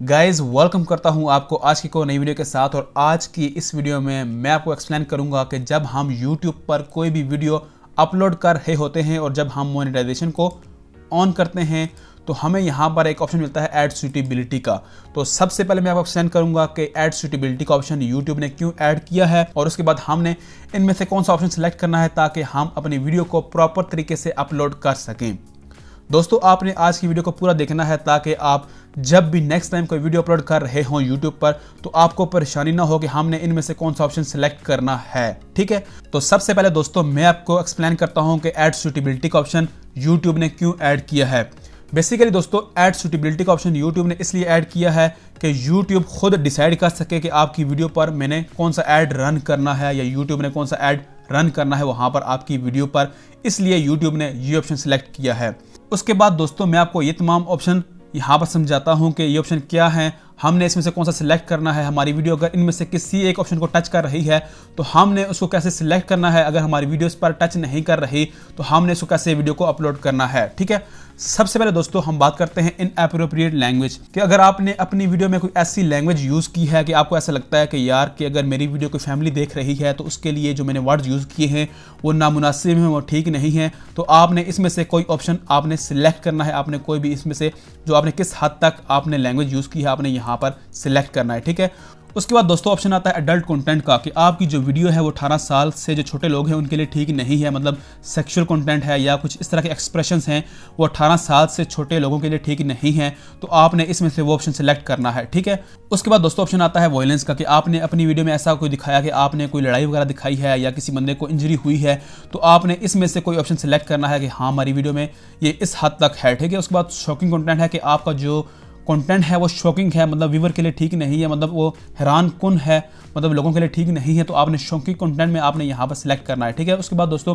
Guys welcome करता हूं आपको आज की कोई नई वीडियो के साथ। और आज की इस वीडियो में मैं आपको एक्सप्लेन करूंगा कि जब हम YouTube पर कोई भी वीडियो अपलोड कर रहे होते हैं और जब हम मोनेटाइजेशन को ऑन करते हैं तो हमें यहाँ पर एक ऑप्शन मिलता है ऐड सूटेबिलिटी का। तो सबसे पहले मैं आपको एक्सप्लेन करूंगा कि ऐड सूटेबिलिटी का ऑप्शन YouTube ने क्यों ऐड किया है और उसके बाद हमने इनमें से कौन सा ऑप्शन सेलेक्ट करना है ताकि हम अपनी वीडियो को प्रॉपर तरीके से अपलोड कर सकें। दोस्तों आपने आज की वीडियो को पूरा देखना है ताकि आप जब भी नेक्स्ट टाइम कोई वीडियो अपलोड कर रहे हों YouTube पर तो आपको परेशानी ना हो कि हमने इनमें से कौन सा ऑप्शन सेलेक्ट करना है। ठीक है, तो सबसे पहले दोस्तों मैं आपको एक्सप्लेन करता हूं कि ऐड सूटेबिलिटी का ऑप्शन YouTube ने क्यों ऐड किया है। बेसिकली दोस्तों ऐड सूटेबिलिटी का ऑप्शन YouTube ने इसलिए ऐड किया है कि YouTube खुद डिसाइड कर सके कि आपकी वीडियो पर मैंने कौन सा ऐड रन करना है या YouTube ने कौन सा ऐड रन करना है वहां पर आपकी वीडियो पर, इसलिए YouTube ने ये ऑप्शन सेलेक्ट किया है। उसके बाद दोस्तों मैं आपको ये तमाम ऑप्शन यहाँ पर समझाता हूँ कि ये ऑप्शन क्या है, हमने इसमें से कौन सा सिलेक्ट करना है। हमारी वीडियो अगर इनमें से किसी एक ऑप्शन को टच कर रही है तो हमने उसको कैसे सिलेक्ट करना है, अगर हमारी वीडियो इस पर टच नहीं कर रही तो हमने इसको कैसे वीडियो को अपलोड करना है। ठीक है, सबसे पहले दोस्तों हम बात करते हैं इनएप्रोप्रिएट लैंग्वेज कि अगर आपने अपनी वीडियो में कोई ऐसी लैंग्वेज यूज़ की है कि आपको ऐसा लगता है कि यार कि अगर मेरी वीडियो कोई फैमिली देख रही है तो उसके लिए जो मैंने वर्ड्स यूज़ किए हैं वो नामुनासिब हैं, वो ठीक नहीं है, तो आपने इसमें से कोई ऑप्शन आपने सिलेक्ट करना है। आपने कोई भी इसमें से जो आपने किस हद तक आपने लैंग्वेज यूज़ की है आपने यहाँ पर सिलेक्ट करना है। ठीक है, उसके बाद दोस्तों ऑप्शन आता है एडल्ट कंटेंट का कि आपकी जो वीडियो है वो 18 साल से जो छोटे लोग हैं उनके लिए ठीक नहीं है, मतलब सेक्सुअल कंटेंट है या कुछ इस तरह के एक्सप्रेशंस हैं वो 18 साल से छोटे लोगों के लिए ठीक नहीं है, तो आपने इसमें से वो ऑप्शन सेलेक्ट करना है। ठीक है, उसके बाद दोस्तों ऑप्शन आता है वायलेंस का कि आपने अपनी वीडियो में ऐसा कोई दिखाया कि आपने कोई लड़ाई वगैरह दिखाई है या किसी बंदे को इंजरी हुई है, तो आपने इसमें से कोई ऑप्शन सेलेक्ट करना है कि हाँ हमारी वीडियो में ये इस हद तक है। ठीक है, उसके बाद शॉकिंग कंटेंट है कि आपका जो कंटेंट है वो शॉकिंग है, मतलब व्यूअर के लिए ठीक नहीं है, मतलब वो हैरान कुन है, मतलब लोगों के लिए ठीक नहीं है, तो आपने शॉकिंग कंटेंट में आपने यहाँ पर सिलेक्ट करना है। ठीक है, उसके बाद दोस्तों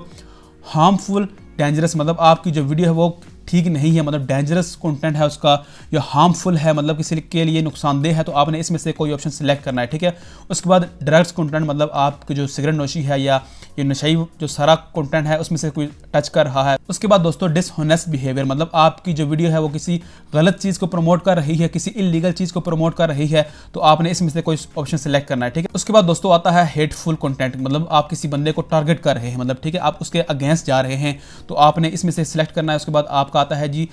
हार्मफुल डेंजरस, मतलब आपकी जो वीडियो है वो ठीक नहीं है, मतलब डेंजरस कंटेंट है उसका या हार्मफुल है, मतलब किसी के लिए नुकसानदेह है, तो आपने इसमें से कोई ऑप्शन सिलेक्ट करना है। ठीक है, उसके बाद ड्रग्स कंटेंट, मतलब आपकी जो सिगरेट नोशी है या ये नशाई जो सारा कंटेंट है उसमें से कोई टच कर रहा है। उसके बाद दोस्तों डिसऑनेस्ट बिहेवियर, मतलब आपकी जो वीडियो है वो किसी गलत चीज़ को प्रमोट कर रही है, किसी इलीगल चीज़ को प्रमोट कर रही है, तो आपने इसमें से कोई ऑप्शन सेलेक्ट करना है। ठीक है, उसके बाद दोस्तों आता है हेटफुल कंटेंट, मतलब आप किसी बंदे को टारगेट कर रहे हैं, मतलब ठीक है आप उसके अगेंस्ट जा रहे हैं, तो आपने इसमें से सिलेक्ट करना है। उसके बाद आपका आता है जी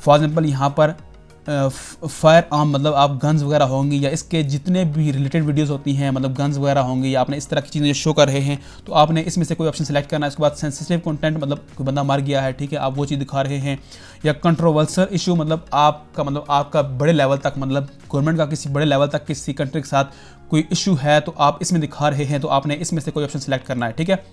फॉर एग्जाम्पल यहाँ पर फायर आर्म, मतलब आप गन्स वगैरह होंगी या इसके जितने भी रिलेटेड वीडियोस होती हैं, मतलब गन्स वगैरह होंगी या आपने इस तरह की चीज़ें शो कर रहे हैं, तो आपने इसमें से कोई ऑप्शन सेलेक्ट करना है। उसके बाद सेंसिटिव कंटेंट, मतलब कोई बंदा मर गया है, ठीक है आप वो चीज़ दिखा रहे हैं, या कंट्रोवर्शियल इशू, मतलब आपका बड़े लेवल तक, मतलब गवर्नमेंट का किसी बड़े लेवल तक किसी कंट्री के साथ कोई इशू है तो आप इसमें दिखा रहे हैं, तो आपने इसमें से कोई ऑप्शन सेलेक्ट करना है। ठीक है,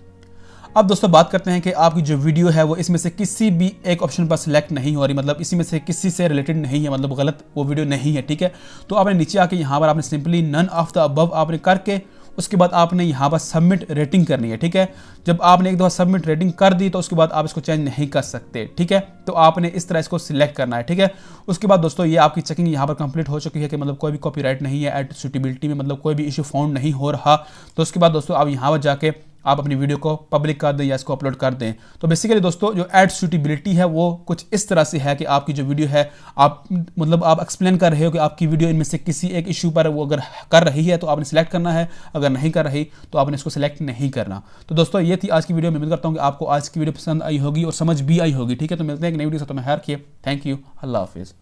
अब दोस्तों बात करते हैं कि आपकी जो वीडियो है वो इसमें से किसी भी एक ऑप्शन पर सिलेक्ट नहीं हो रही, मतलब इसी में से किसी से रिलेटेड नहीं है, मतलब गलत वो वीडियो नहीं है। ठीक है, तो आपने नीचे आके यहाँ पर आपने simply none of the above आपने करके उसके बाद आपने यहाँ पर सबमिट रेटिंग करनी है। ठीक है, जब आपने एक दफ़ा सबमिट रेटिंग कर दी तो उसके बाद आप इसको चेंज नहीं कर सकते। ठीक है, तो आपने इस तरह इसको सिलेक्ट करना है। ठीक है, उसके बाद दोस्तों ये आपकी चेकिंग यहाँ पर कंप्लीट हो चुकी है कि मतलब कोई भी कॉपीराइट नहीं है, ऐड सूटेबिलिटी में मतलब कोई भी इशू फाउंड नहीं हो रहा, तो उसके बाद दोस्तों आप यहाँ पर जाके आप अपनी वीडियो को पब्लिक कर दें या इसको अपलोड कर दें। तो बेसिकली दोस्तों जो ऐड सूटेबिलिटी है वो कुछ इस तरह से है कि आपकी जो वीडियो है आप मतलब आप एक्सप्लेन कर रहे हो कि आपकी वीडियो इनमें से किसी एक इशू पर वो अगर कर रही है तो आपने सिलेक्ट करना है, अगर नहीं कर रही तो आपने इसको सिलेक्ट नहीं करना। तो दोस्तों ये थी आज की वीडियो। मैं उम्मीद करता हूँ कि आपको आज की वीडियो पसंद आई होगी और समझ भी आई होगी। ठीक है, तो मिलते हैं एक नई वीडियो से, तो मैं खैर रखिए, थैंक यू, अल्लाह हाफिज़।